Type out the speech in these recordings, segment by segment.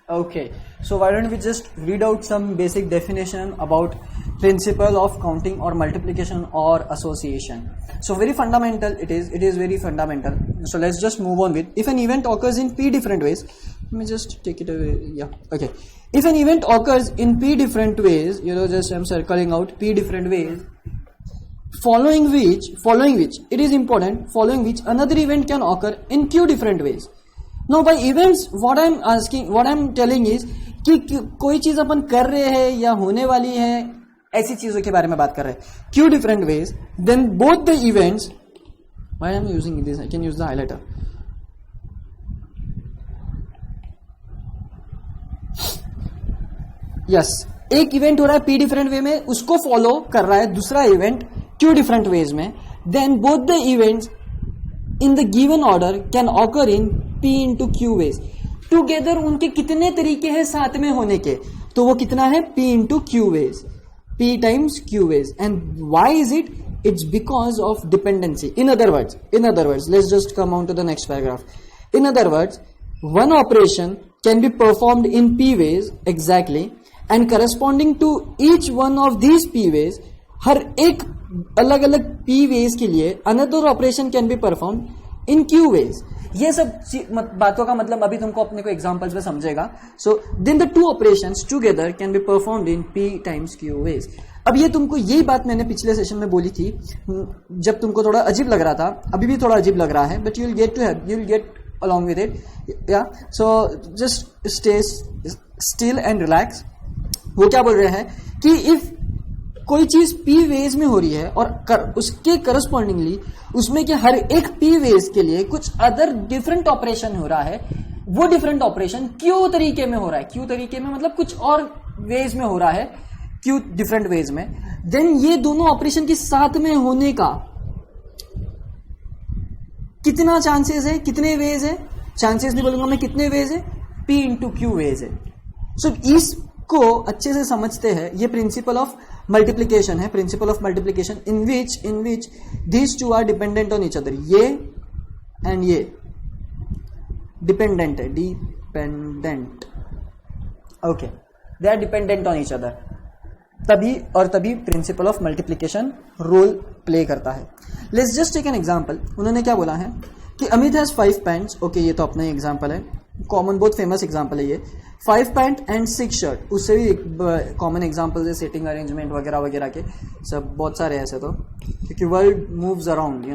Okay, so why don't we just read out some basic definition about principle of counting or multiplication or association. So very fundamental it is very fundamental. So let's just move on with, if an event occurs in p different ways, let me just take it away. Yeah, okay. If an event occurs in p different ways, just I'm circling out p different ways, following which it is important, following which another event can occur in q different ways. Now by events, what I'm telling is कि कोई चीज अपन कर रहे हैं या होने वाली है, ऐसी चीजों के बारे में बात कर रहे हैं. Q different ways, then both the events. Why am I using this? I can use the highlighter. Yes, एक इवेंट हो रहा है P डिफरेंट वे में, उसको फॉलो कर रहा है दूसरा इवेंट Q डिफरेंट वेज में. Then both the events in the given order can occur in P into Q ways. Together उनके कितने तरीके हैं साथ में होने के, तो वो कितना है P into Q ways, P times Q ways. And why is it? It's because of dependency. In other words, let's just come on to the next paragraph. In other words, one operation can be performed in P ways exactly, and corresponding to each one of these P ways, हर एक अलग अलग P ways के लिए another operation can be performed in Q ways. ये सब बातों का मतलब अभी तुमको अपने को एग्जांपल्स में समझेगा. So then the two operations together can be performed in P times Q ways. अब ये तुमको यही बात मैंने पिछले सेशन में बोली थी, जब तुमको थोड़ा अजीब लग रहा था, अभी भी थोड़ा अजीब लग रहा है, but you will get along with it. Yeah, so just stay still and relax. वो क्या बोल रहे हैं कि इफ कोई चीज P वेज में हो रही है और उसके करस्पॉन्डिंगली उसमें के हर एक P वेज के लिए कुछ अदर डिफरेंट ऑपरेशन हो रहा है, वो डिफरेंट ऑपरेशन Q तरीके में हो रहा है. Q तरीके में मतलब कुछ और वेज में हो रहा है, Q डिफरेंट वेज में. देन ये दोनों ऑपरेशन के साथ में होने का कितना चांसेस है, कितने वेज है, चांसेस नहीं बोलूंगा मैं, कितने वेज है, P इंटू Q वेज है. सो इसको अच्छे से समझते हैं. ये प्रिंसिपल ऑफ मल्टीप्लीकेशन है, principle of multiplication in which these two are dependent on each other. ये एंड ये डिपेंडेंट है, dependent. Okay, they are dependent on each other. तभी principle of multiplication role play करता है. Let's just take an example. उन्होंने क्या बोला है कि अमित हैज 5 पैंट्स. ओके, ये तो अपना ही एग्जांपल है, कॉमन, बहुत फेमस एग्जांपल है ये. 5 पैंट एंड 6 शर्ट. उससे भी एक कॉमन एग्जांपल है सेटिंग अरेंजमेंट वगैरह वगैरह के, सब बहुत सारे ऐसे, तो क्योंकि वर्ल्ड मूव्स अराउंड,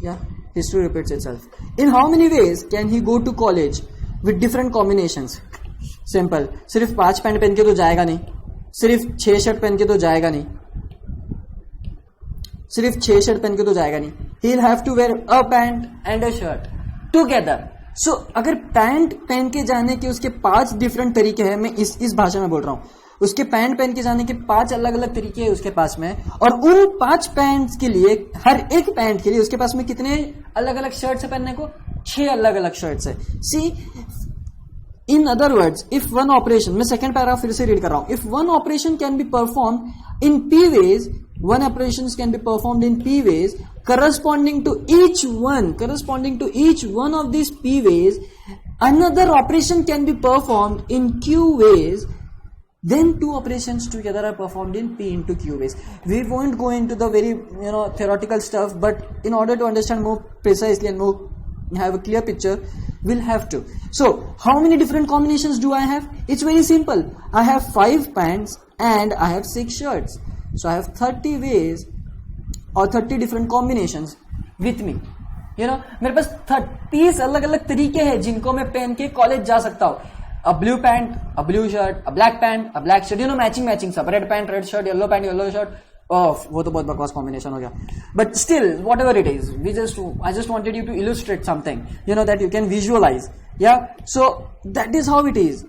या history repeats itself. In how many ways can he go to college with different combinations? Simple, सिर्फ 5 पैंट पहन के तो जाएगा नहीं, सिर्फ 6 शर्ट पहन के तो जाएगा नहीं, सिर्फ 6 शर्ट पहन के तो जाएगा नहीं. He will have to wear a pant and a shirt together. So अगर पैंट पहन के जाने के उसके 5 डिफरेंट तरीके हैं, मैं इस भाषा में बोल रहा हूं, उसके पैंट पहन के जाने के 5 अलग अलग तरीके हैं उसके पास में, और उन 5 पैंट्स के लिए, हर एक पैंट के लिए उसके पास में कितने अलग अलग शर्ट्स है पहनने को? 6 अलग अलग शर्ट्स है. See, in other words, if one operation, मैं सेकंड पैराग्राफ फिर से रीड कर रहा हूं. If one operation can be perform in P ways, one operations can be performed in P ways, corresponding to each one of these P ways, another operation can be performed in Q ways, then 2 operations together are performed in P into Q ways. We won't go into the very theoretical stuff, but in order to understand more precisely and more have a clear picture, we'll have to. So how many different combinations do I have? It's very simple. I have 5 pants and I have 6 shirts. So I have 30 ways or 30 different combinations with me. मेरे पास 30 अलग अलग तरीके हैं जिनको मैं पहन के college जा सकता हूँ. A blue pant, a blue shirt, a black pant, a black shirt, matching सब. Red pant, red shirt, yellow pant, yellow shirt. वो तो बहुत बकवास कॉम्बिनेशन हो गया. But still, whatever it is, I just wanted you to illustrate something, that you can visualize. Yeah. So that is how it is.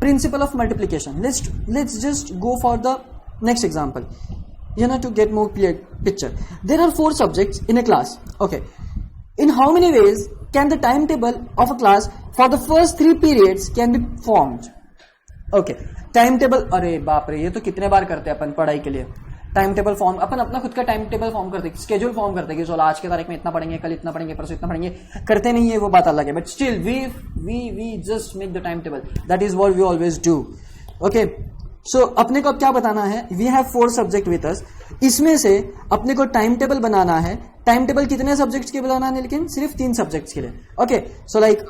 Principle of multiplication. Let's just go for the next example, to get more clear picture. There are 4 subjects in a class. Okay, in how many ways can the timetable of a class for the first 3 periods can be formed? Okay, timetable, अरे बाप रे, ये तो कितने बार करते हैं अपन पढ़ाई के लिए. टाइम टेबल फॉर्म, अपन अपना खुद का टाइम टेबल फॉर्म करते, स्केड्यूल फॉर्म करते कि चलो आज के तारीख में इतना पढ़ेंगे, कल इतना पढ़ेंगे, परसों इतना पढ़ेंगे, करते नहीं है वो बात अलग है, but still we just make the time table, that is what we always do. Okay, so अपने को अब क्या बताना है, we have 4 subject with us, इसमें से अपने को टाइम टेबल बनाना है। टाइम टेबल कितने सब्जेक्ट्स के बनाना है, लेकिन सिर्फ 3 सब्जेक्ट्स के लिए। Okay, so like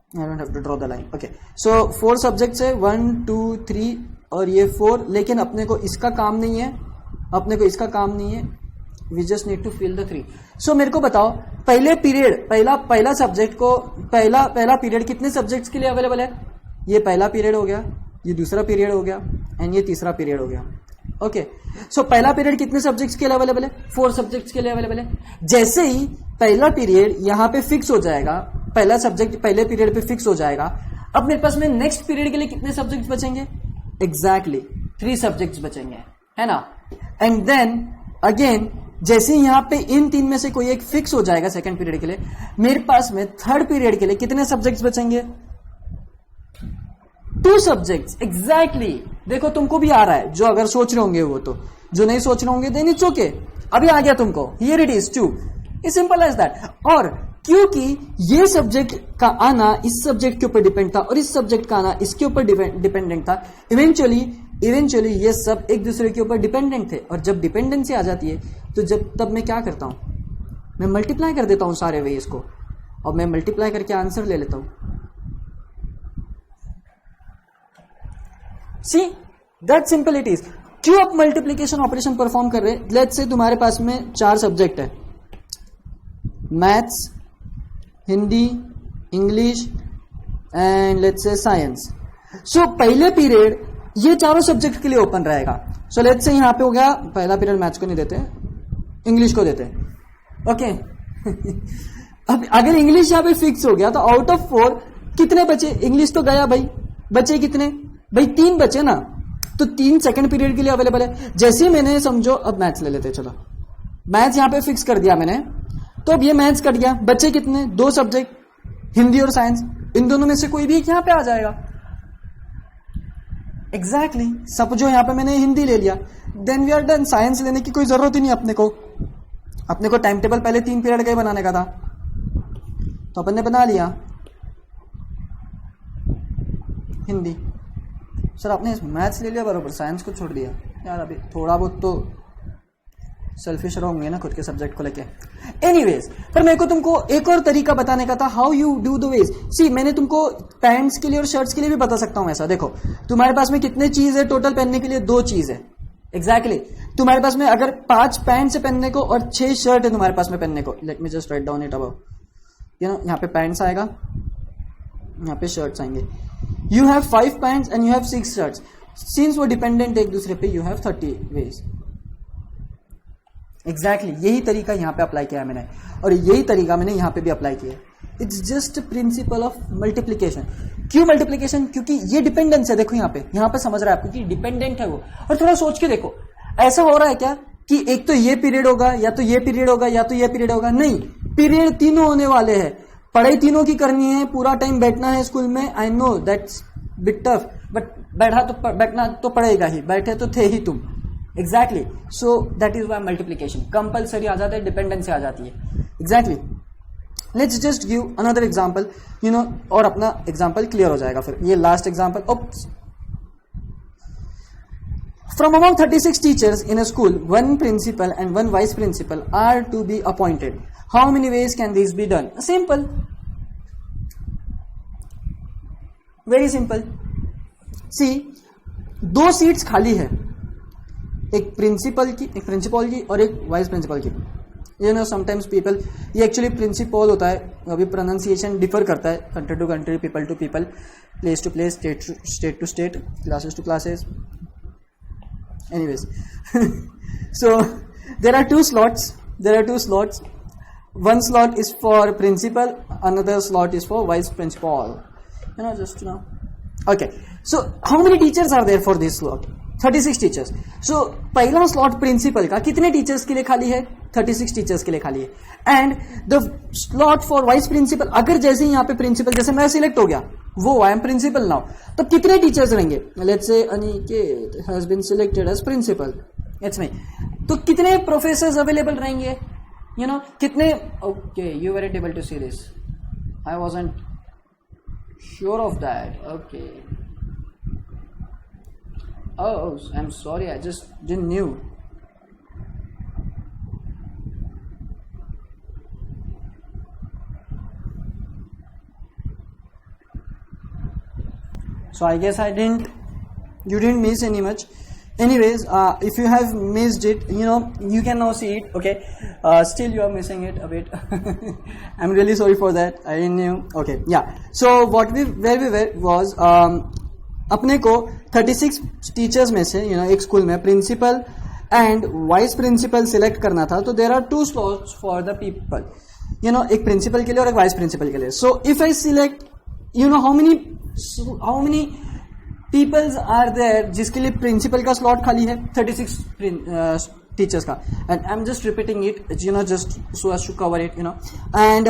I don't have to draw the line. Okay, so 4 subjects है, 1 2 3 और ये 4, लेकिन अपने को इसका काम नहीं है, we just need to fill the 3. So मेरे को बताओ पहले पीरियड, पहला सब्जेक्ट को पहला पीरियड कितने सब्जेक्ट्स के लिए अवेलेबल है? ये पहला पीरियड हो गया, ये दूसरा पीरियड हो गया एंड ये तीसरा पीरियड हो गया। ओके, सो पहला पीरियड कितने सब्जेक्ट्स के लिए अवेलेबल है? 4 सब्जेक्ट्स के लिए अवेलेबल है। जैसे ही पहला पीरियड यहां पे फिक्स हो जाएगा, पहला सब्जेक्ट पहले पीरियड पे फिक्स हो जाएगा, अब मेरे पास में नेक्स्ट पीरियड के लिए कितने सब्जेक्ट्स बचेंगे? एग्जैक्टली 3 सब्जेक्ट्स बचेंगे, है ना। एंड देन अगेन जैसे ही यहां पे इन 3 में से कोई एक फिक्स हो जाएगा सेकंड पीरियड के लिए, मेरे पास में थर्ड पीरियड के लिए कितने सब्जेक्ट्स बचेंगे? 2 सब्जेक्ट्स, एग्जैक्टली। देखो तुमको भी आ रहा है, जो अगर सोच रहे होंगे वो, तो जो नहीं सोच रहे होंगे देन इट्स ओके, अभी आ गया तुमको, here it is 2, is simple as that. और क्योंकि ये सब्जेक्ट का आना इस सब्जेक्ट के ऊपर डिपेंड था और इस सब्जेक्ट का आना इसके ऊपर डिपेंडेंट था, इवेंचुअली ये सब एक दूसरे के ऊपर डिपेंडेंट थे। और जब डिपेंडेंसी आ जाती है तो तब मैं क्या करता हूं, मैं मल्टीप्लाई कर देता हूं सारे वेज को, और मैं मल्टीप्लाई करके आंसर ले लेता हूं। See that simple it is. क्यों आप मल्टीप्लीकेशन ऑपरेशन परफॉर्म कर रहे हैं? लेट्स से तुम्हारे पास में 4 सब्जेक्ट है, maths, Hindi, English and let's say science. So पहले पीरियड ये चारों सब्जेक्ट के लिए ओपन रहेगा। सो लेट्स से यहां पे हो गया, पहला पीरियड मैथ्स को नहीं देते, इंग्लिश को देते, ओके। अब अगर इंग्लिश यहां पे फिक्स हो गया तो आउट ऑफ 4 कितने बचे? इंग्लिश तो गया भाई, बचे कितने भाई? 3 बचे ना, तो 3 सेकंड पीरियड के लिए अवेलेबल है। जैसे मैंने समझो अब मैथ्स ले लेते, चलो मैथ्स यहां पे फिक्स कर दिया मैंने, तो अब ये मैथ्स कट गया, बचे कितने? 2 सब्जेक्ट, हिंदी और साइंस। इन दोनों में से कोई भी एक यहां पे आ जाएगा, एग्जैक्टली। समझो यहां पे मैंने हिंदी ले लिया, then we are done. Science लेने की कोई जरूरत ही नहीं अपने को टाइम टेबल पहले 3 पीरियड का ही बनाने का था, तो अपन ने बना लिया हिंदी। सर आपने मैथ्स ले लिया बरोबर, साइंस को छोड़ दिया यार, अभी थोड़ा बहुत तो सेल्फिश रहोगे ना खुद के सब्जेक्ट को लेके। एनीवेज, पर मेरे को तुमको एक और तरीका बताने का था, how you do the ways. See मैंने तुमको पैंट्स के लिए और शर्ट्स के लिए भी बता सकता हूं ऐसा। देखो तुम्हारे पास में कितने चीज है टोटल पहनने के लिए? 2 चीज है, एग्जैक्टली। तुम्हारे पास में अगर 5 पैंट्स है पहनने को और 6 शर्ट है तुम्हारे पास में पहनने को, let me just write down it above, you know, यहाँ पे पैंट्स आएगा, यहाँ पे शर्ट्स आएंगे। You have 5 pants and you have 6 shirts, since वो डिपेंडेंट एक दूसरे पे, यू हैव 30 वेज। एग्जैक्टली यही तरीका यहां पे अप्लाई किया है मैंने, और यही तरीका मैंने यहां पे भी अप्लाई किया है। It's just principal of multiplication. क्यों मल्टीप्लीकेशन? क्योंकि ये डिपेंडेंस है। देखो यहां पे समझ रहा है आपको कि डिपेंडेंट है वो। और थोड़ा सोच के देखो, ऐसा हो रहा है क्या कि एक तो ये पीरियड होगा, या तो ये पीरियड होगा, या तो ये पीरियड होगा? नहीं, पीरियड तीनों होने वाले हैं, पढ़ाई तीनों की करनी है, पूरा टाइम बैठना है स्कूल में। I know that's bit tough, but बैठना तो पड़ेगा ही, बैठे तो थे ही तुम, exactly. So that is why multiplication compulsory आ जाता है, डिपेंडेंसी आ जाती है, exactly. Let's just give another example, you know, और अपना एग्जांपल क्लियर हो जाएगा फिर। ये last example, oops. From among 36 teachers in a school, 1 principal and 1 vice principal are to be appointed. How many ways can this be done? Simple. Very simple. See, 2 seats खाली है, एक principal की और एक वाइस प्रिंसिपल की। You know sometimes people, ये actually principal होता है, अभी प्रोनाउंसिएशन डिफर करता है country to country, people to people, place to place, state to state, classes to classes. Anyways, so there are 2 slots. One slot is for principal, another slot is for vice principal. You know, just now. Okay. So how many teachers are there for this slot? 36 teachers. So पहला slot principal का कितने teachers के लिए खाली है? 36 teachers के लिए खाली है. And the slot for vice principal, अगर जैसे यहाँ पे principal, जैसे मैं select हो गया, वो आई एम प्रिंसिपल नाउ, तो कितने टीचर्स रहेंगे? Let's say Aniket has been selected as principal, it's me, तो कितने प्रोफेसर्स अवेलेबल रहेंगे? यू नो कितने? Okay, you were able to see this, I wasn't sure of that. Okay, oh, I'm sorry, I just didn't knew. So I guess you didn't miss any much. Anyways, if you have missed it, you know, you can now see it, okay? Still you are missing it a bit. I'm really sorry for that, I didn't knew. Okay, yeah. So where we were was, अपने को 36 teachers में से एक school में principal and vice principal select करना था. तो there are 2 slots for the people, एक प्रिंसिपल के लिए और एक वाइस प्रिंसिपल के लिए. So if I select, how many peoples are there जिसके लिए प्रिंसिपल का स्लॉट खाली है? 36 टीचर्स का. And I am just repeating it, just so as to cover it, and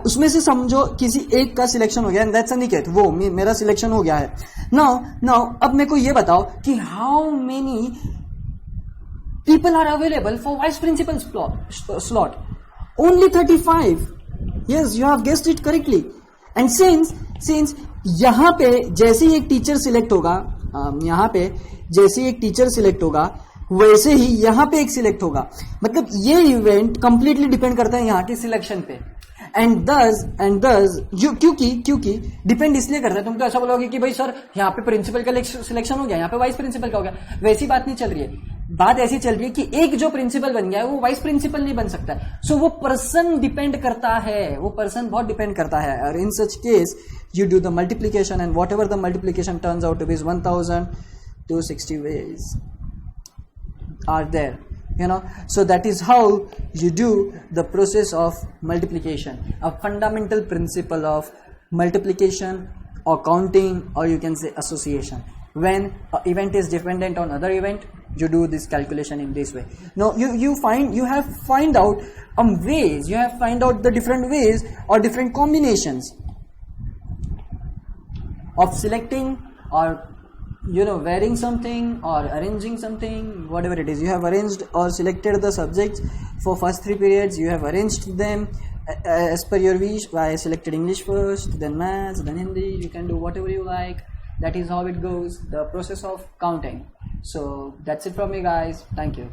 उसमें से समझो किसी एक का सिलेक्शन हो गया, एंड दैट्स अनिकेत, वो मेरा सिलेक्शन हो गया है. नाउ अब मेरे को ये बताओ कि how many people are available for vice principal slot? Only 35. Yes, you have guessed it correctly. And since यहां पे जैसे ही एक टीचर सिलेक्ट होगा, वैसे ही यहां पे एक सिलेक्ट होगा. मतलब ये इवेंट कंप्लीटली डिपेंड करता है यहां के सिलेक्शन पे. एंड दस क्योंकि डिपेंड इसलिए करता है. तुम तो ऐसा बोलोगे कि भाई सर यहाँ पे प्रिंसिपल का सिलेक्शन हो गया, यहाँ पे वाइस प्रिंसिपल का हो गया. वैसी बात नहीं चल रही है. बात ऐसी चल रही है कि एक जो प्रिंसिपल बन गया है वो वाइस प्रिंसिपल नहीं बन सकता. सो वो पर्सन डिपेंड करता है, वो पर्सन बहुत डिपेंड करता है. और in such case you do the multiplication, and whatever the multiplication turns out to be is 1260 ways are there, so that is how you do the process of multiplication. A fundamental principle of multiplication or counting, or you can say association. When an event is dependent on other event, you do this calculation in this way. Now you have find out ways, you have find out the different ways or different combinations of selecting or varying something or arranging something, whatever it is. You have arranged or selected the subjects for first 3 periods. You have arranged them as per your wish. I selected English first, then Maths, then Hindi. You can do whatever you like. That is how it goes, the process of counting. So that's it from me, guys. Thank you.